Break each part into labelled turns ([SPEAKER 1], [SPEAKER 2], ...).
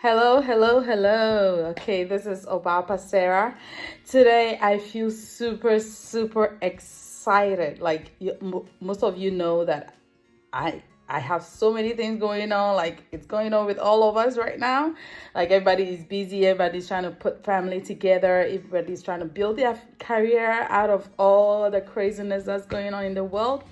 [SPEAKER 1] Hello, hello, hello. Okay, this is Obapa Sarah. Today I feel super excited. Most of you know that I have so many things going on. Like it's going on with all of us right now. Like everybody is busy. Everybody's trying to put family together. Everybody's trying to build their career out of all the craziness that's going on in the world.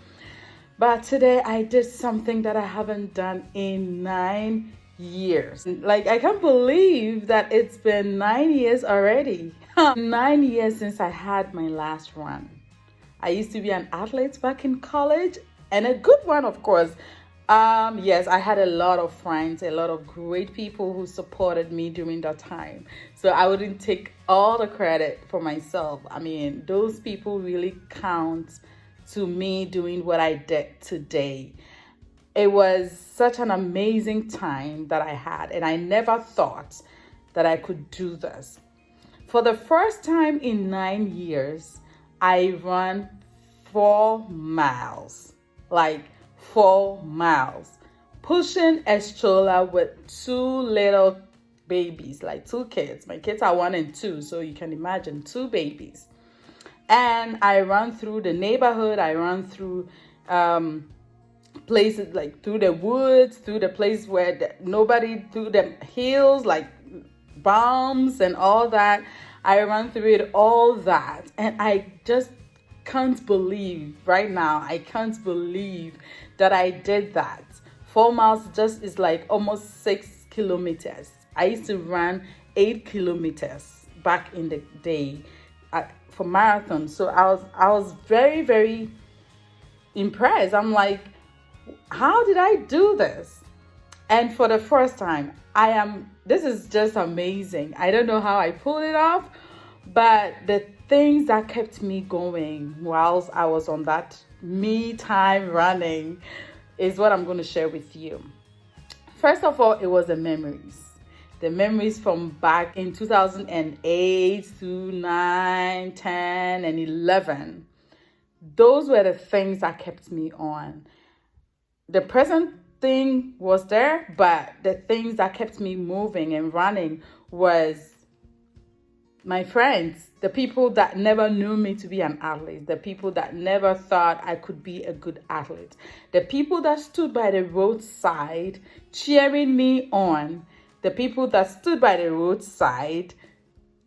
[SPEAKER 1] But today I did something that I haven't done in 9 years. Like, I can't believe that it's been 9 years already. 9 years since I had my last run. I used to be an athlete back in college, and a good one, of course. Yes, I had a lot of friends, a lot of great people who supported me during that time. So I wouldn't take all the credit for myself. I mean, those people really count to me doing what I did today. It was such an amazing time that I had, and I never thought that I could do this. For the first time in 9 years, I ran 4 miles, like 4 miles, pushing a stroller with two little babies, like two kids. My kids are 1 and 2, so you can imagine two babies. And I ran through the neighborhood. I ran through places like through the woods, through the place where nobody, through the hills, like bumps and all that. I ran through it, all that. And I just can't believe right now, I can't believe that I did that. 4 miles just is like almost 6 kilometers. I used to run 8 kilometers back in the day for marathon. So I was very impressed. I'm like, how did I do this? And for the first time, this is just amazing. I don't know how I pulled it off, but the things that kept me going whilst I was on that me time running is what I'm going to share with you. First of all, it was the memories. The memories from back in 2008 to 9, 10, and 11. Those were the things that kept me on. The present thing was there, but the things that kept me moving and running was my friends, the people that never knew me to be an athlete, the people that never thought I could be a good athlete, the people that stood by the roadside cheering me on, the people that stood by the roadside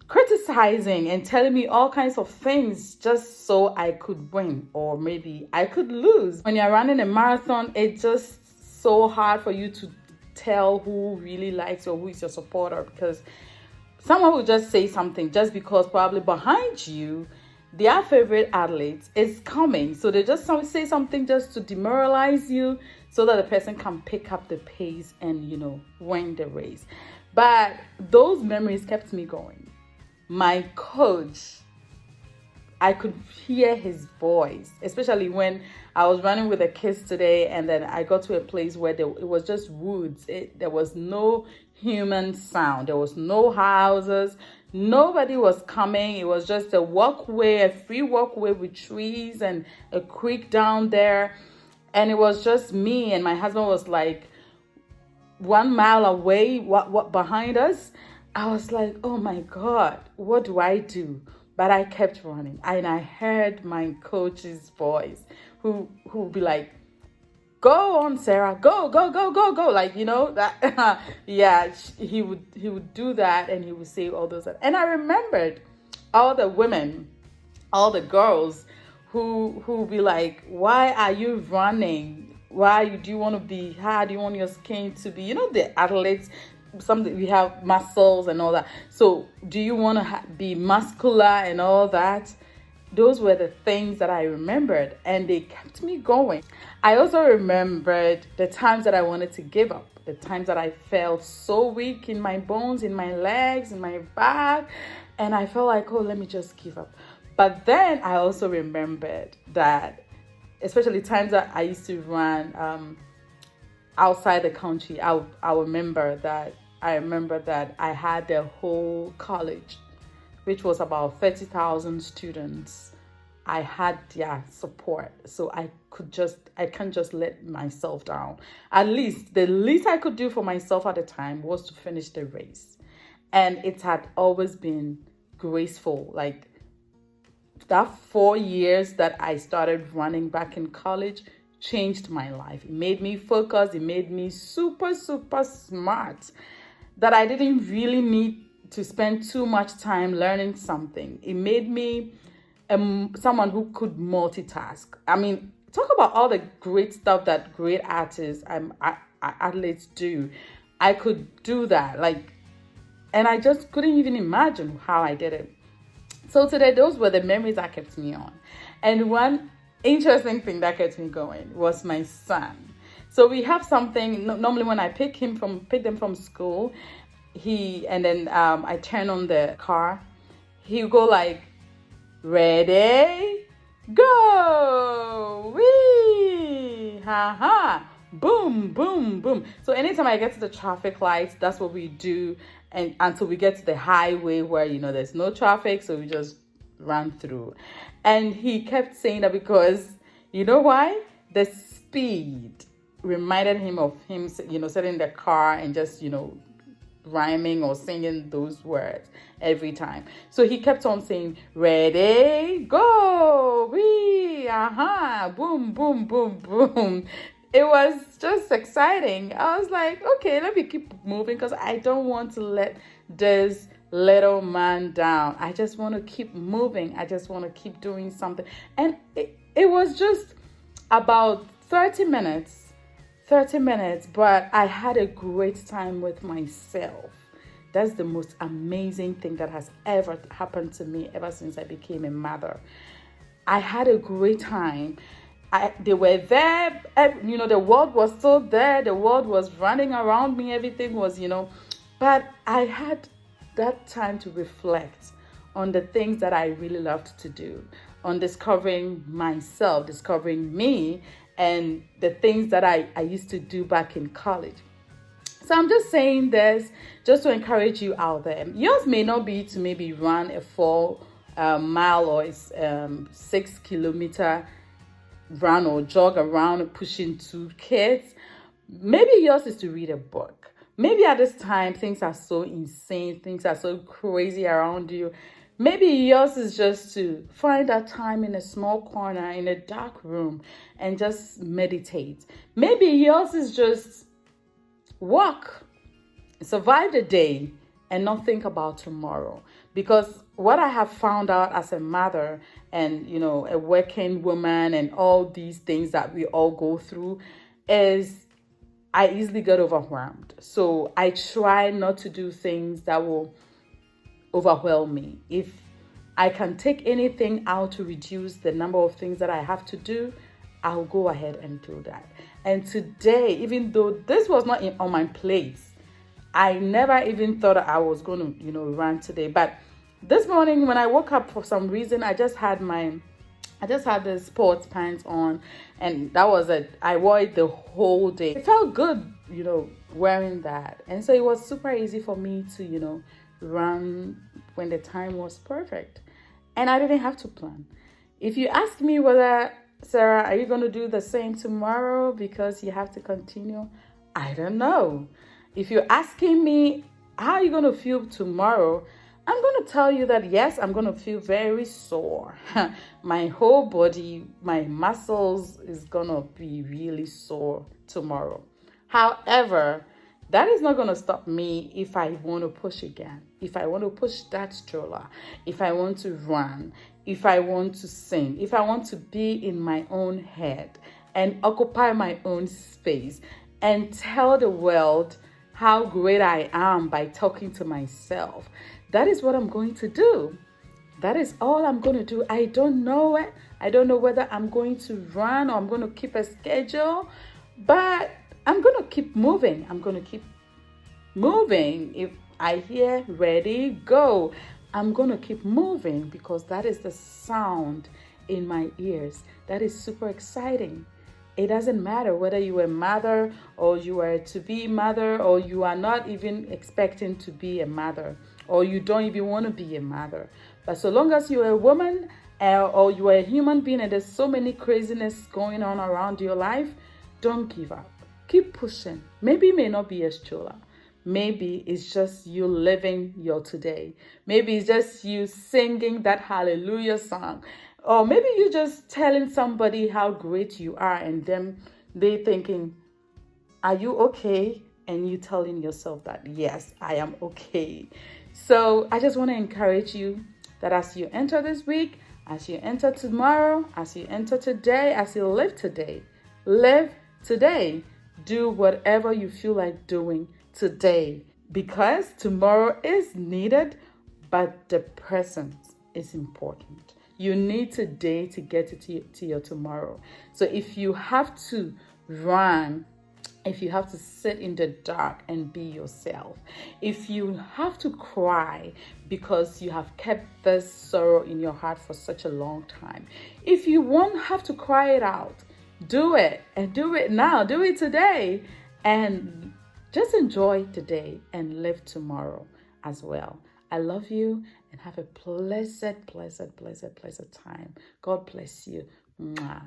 [SPEAKER 1] criticizing and telling me all kinds of things just so I could win, or maybe I could lose. When you're running a marathon, it's just so hard for you to tell who really likes you or who is your supporter, because someone will just say something just because probably behind you, their favorite athlete is coming. So they just say something just to demoralize you so that the person can pick up the pace and, win the race. But those memories kept me going. My coach, I could hear his voice, especially when I was running with the kids today, and then I got to a place where it was just woods. There was no human sound. There was no houses. Nobody was coming. It was just a walkway, a free walkway with trees and a creek down there. And it was just me, and my husband was like 1 mile away, what behind us. I was like, oh my God, what do I do? But I kept running, and I heard my coach's voice who would be like, go on, Sarah, go. Like, that, yeah, he would do that, and he would say all those. And I remembered all the women, all the girls who would be like, why are you running? Why do you want to be, how do you want your skin to be? The athletes, we have muscles and all that. So do you want to be muscular and all that? Those were the things that I remembered, and they kept me going. I also remembered the times that I wanted to give up, the times that I felt so weak in my bones, in my legs, in my back, and I felt like, oh, let me just give up. But then I also remembered that, especially times that I used to run outside the country, I remember that I had the whole college, which was about 30,000 students, I had their support. So I can't just let myself down. At least the least I could do for myself at the time was to finish the race. And it had always been graceful. Like that 4 years that I started running back in college changed my life. It made me focus. It made me super, super smart, that I didn't really need to spend too much time learning something. It made me someone who could multitask. I mean, talk about all the great stuff that great artists athletes do. I could do that. Like, and I just couldn't even imagine how I did it. So today, those were the memories that kept me on. And one interesting thing that kept me going was my son. So we have something, normally when I pick them from school, I turn on the car, he'll go like, ready, go, wee, ha ha, boom, boom, boom. So anytime I get to the traffic lights, that's what we do, and until we get to the highway where there's no traffic, so we just run through. And he kept saying that because you know why? The speed reminded him of him, sitting in the car and just rhyming or singing those words every time. So he kept on saying, ready, go, wee, aha, boom, boom, boom, boom. It was just exciting. I was like, okay, let me keep moving because I don't want to let this little man down. I just want to keep moving. I just want to keep doing something. And it was just about 30 minutes, but I had a great time with myself. That's the most amazing thing that has ever happened to me ever since I became a mother. I had a great time. They were there, the world was still there. The world was running around me. Everything was, but I had that time to reflect on the things that I really loved to do, on discovering myself, discovering me, and the things that I used to do back in college. So I'm just saying this just to encourage you out there. Yours may not be to maybe run a 4-mile or 6-kilometer run or jog around pushing 2 kids. Maybe yours is to read a book. Maybe at this time things are so insane, things are so crazy around you. Maybe yours is just to find that time in a small corner, in a dark room, and just meditate. Maybe yours is just walk, survive the day, and not think about tomorrow. Because what I have found out as a mother and, a working woman and all these things that we all go through is I easily get overwhelmed. So I try not to do things that will overwhelm me. If I can take anything out to reduce the number of things that I have to do, I'll go ahead and do that. And today, even though this was not on my plate, I never even thought I was going to, run today. But this morning when I woke up, for some reason, I just had the sports pants on, and that was it. I wore it the whole day. It felt good, wearing that. And so it was super easy for me to, run when the time was perfect. And I didn't have to plan. If you ask me whether, Sarah, are you going to do the same tomorrow because you have to continue? I don't know. If you're asking me, how are you going to feel tomorrow? I'm going to tell you that, yes, I'm going to feel very sore. My whole body, my muscles is going to be really sore tomorrow. However, that is not going to stop me if I want to push again, if I want to push that stroller, if I want to run, if I want to sing, if I want to be in my own head and occupy my own space and tell the world how great I am by talking to myself. That is what I'm going to do. That is all I'm going to do. I don't know it. I don't know whether I'm going to run or I'm going to keep a schedule, but I'm going to keep moving. I'm going to keep moving. If I hear ready, go, I'm going to keep moving because that is the sound in my ears. That is super exciting. It doesn't matter whether you are a mother or you are to be mother or you are not even expecting to be a mother or you don't even want to be a mother. But so long as you're a woman or you are a human being and there's so many craziness going on around your life, don't give up. Keep pushing. Maybe it may not be as chola. Maybe it's just you living your today. Maybe it's just you singing that hallelujah song. Or maybe you're just telling somebody how great you are and them they thinking, are you okay? And you telling yourself that, yes, I am okay. So I just want to encourage you that as you enter this week, as you enter tomorrow, as you enter today, as you live today. Do whatever you feel like doing today, because tomorrow is needed, but the present is important. You need today to get to your tomorrow. So if you have to run, if you have to sit in the dark and be yourself, if you have to cry because you have kept this sorrow in your heart for such a long time, if you won't have to cry it out, do it, and do it now. Do it today, and just enjoy today and live tomorrow as well. I love you and have a blessed time. God bless you. Mwah.